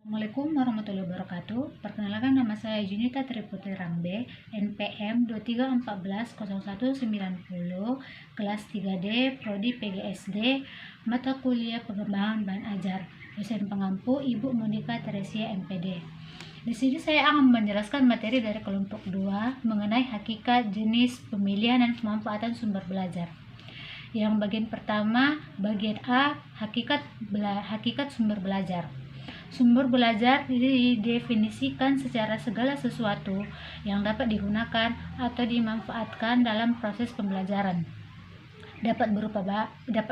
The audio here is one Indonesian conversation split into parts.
Assalamualaikum warahmatullahi wabarakatuh. Perkenalkan, nama saya Junita Triputri Rambe, NPM 23140190, kelas 3D, Prodi PGSD, mata kuliah pengembangan bahan ajar. Dosen pengampu Ibu Monika Teresia MPD. Di sini saya akan menjelaskan materi dari kelompok 2 mengenai hakikat, jenis, pemilihan, dan pemanfaatan sumber belajar. Yang bagian pertama, bagian A, hakikat sumber belajar. Sumber belajar didefinisikan secara segala sesuatu yang dapat digunakan atau dimanfaatkan dalam proses pembelajaran. Dapat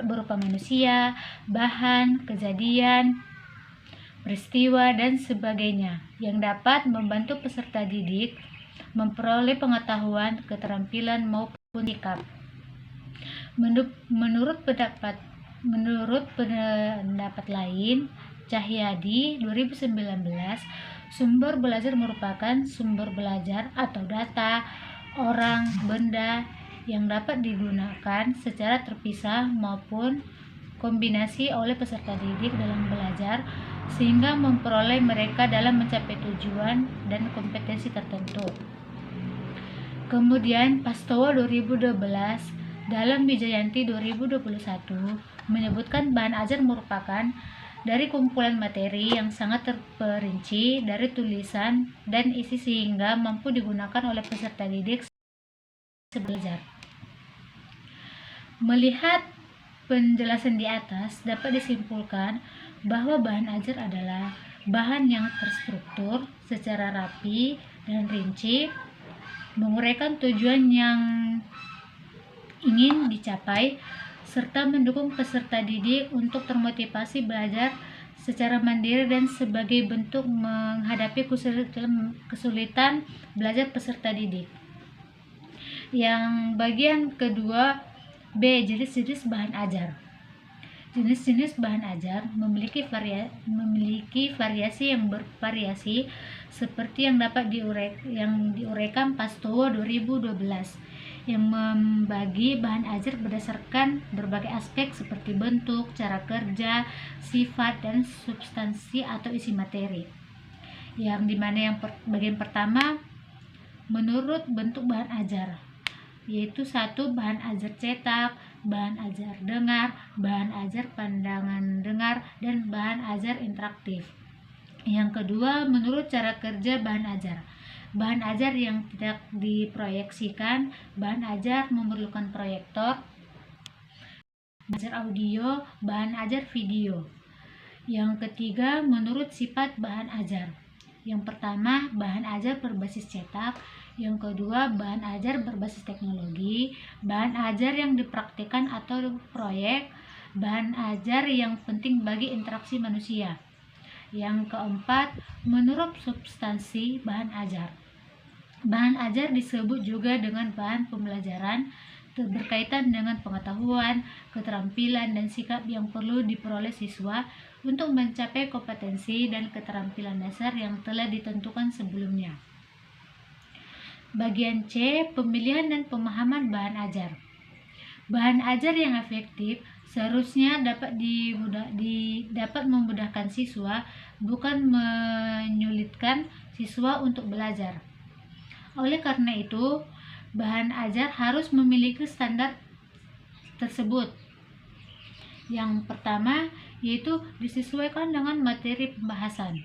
berupa manusia, bahan, kejadian, peristiwa, dan sebagainya yang dapat membantu peserta didik memperoleh pengetahuan, keterampilan, maupun sikap. Menurut pendapat lain, Cahyadi 2019, sumber belajar merupakan sumber belajar atau data, orang, benda yang dapat digunakan secara terpisah maupun kombinasi oleh peserta didik dalam belajar sehingga memperoleh mereka dalam mencapai tujuan dan kompetensi tertentu. Kemudian Pastowo 2012 dalam Wijayanti 2021 menyebutkan bahan ajar merupakan dari kumpulan materi yang sangat terperinci dari tulisan dan isi sehingga mampu digunakan oleh peserta didik belajar. Melihat penjelasan di atas, dapat disimpulkan bahwa bahan ajar adalah bahan yang terstruktur secara rapi dan rinci, menguraikan tujuan yang ingin dicapai, serta mendukung peserta didik untuk termotivasi belajar secara mandiri dan sebagai bentuk menghadapi kesulitan belajar peserta didik. Yang bagian kedua, B, jenis-jenis bahan ajar. Jenis-jenis bahan ajar memiliki variasi yang bervariasi seperti yang dapat diuraikan Pastowo 2012 yang membagi bahan ajar berdasarkan berbagai aspek seperti bentuk, cara kerja, sifat, dan substansi atau isi materi. Yang dimana yang bagian pertama menurut bentuk bahan ajar, yaitu 1. Bahan ajar cetak, bahan ajar dengar, bahan ajar pandangan dengar, dan bahan ajar interaktif. Yang kedua, menurut cara kerja bahan ajar. Bahan ajar yang tidak diproyeksikan, bahan ajar memerlukan proyektor, bahan ajar audio, bahan ajar video. Yang ketiga, menurut sifat bahan ajar. Yang pertama, bahan ajar berbasis cetak. Yang kedua, bahan ajar berbasis teknologi, bahan ajar yang dipraktikkan atau proyek, bahan ajar yang penting bagi interaksi manusia. Yang keempat, menurut substansi bahan ajar. Bahan ajar disebut juga dengan bahan pembelajaran berkaitan dengan pengetahuan, keterampilan, dan sikap yang perlu diperoleh siswa untuk mencapai kompetensi dan keterampilan dasar yang telah ditentukan sebelumnya. Bagian C, pemilihan dan pemahaman bahan ajar. Bahan ajar yang efektif seharusnya dapat memudahkan siswa, bukan menyulitkan siswa untuk belajar. Oleh karena itu, bahan ajar harus memiliki standar tersebut. Yang pertama, yaitu disesuaikan dengan materi pembahasan.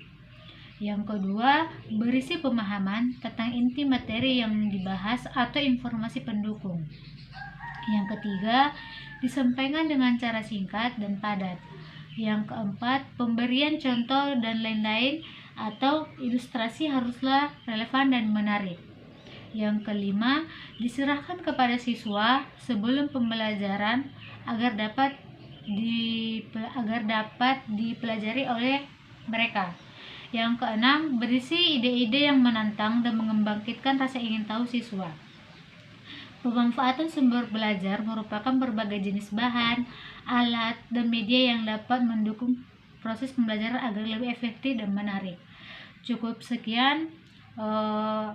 Yang kedua, berisi pemahaman tentang inti materi yang dibahas atau informasi pendukung. Yang ketiga, disampaikan dengan cara singkat dan padat. Yang keempat, pemberian contoh dan lain-lain atau ilustrasi haruslah relevan dan menarik. Yang kelima, diserahkan kepada siswa sebelum pembelajaran agar dapat dipelajari oleh mereka. Yang keenam, berisi ide-ide yang menantang dan membangkitkan rasa ingin tahu siswa. Pemanfaatan sumber belajar merupakan berbagai jenis bahan, alat, dan media yang dapat mendukung proses pembelajaran agar lebih efektif dan menarik. Cukup sekian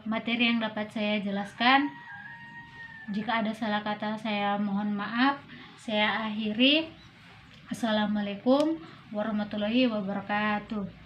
materi yang dapat saya jelaskan. Jika ada salah kata, saya mohon maaf. Saya akhiri. Assalamualaikum warahmatullahi wabarakatuh.